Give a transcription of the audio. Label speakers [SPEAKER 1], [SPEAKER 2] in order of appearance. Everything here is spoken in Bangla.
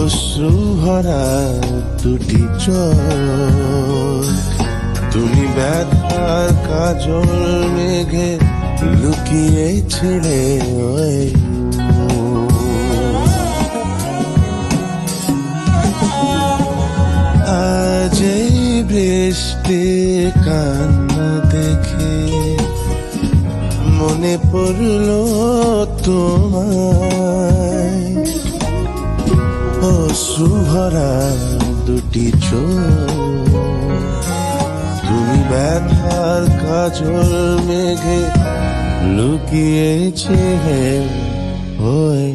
[SPEAKER 1] অশ্রুভরা দুটি চোখ, তুমি ব্যথার কাজল মেঘে লুকিয়েছিলে ওই আজ এই বৃষ্টি কান্না দেখে মনে পড়লো তোমায়, অশ্রুভরা দুটি চোখ, তুমি ব্যথার কাজল মেঘে লুকিয়েছিলে ওই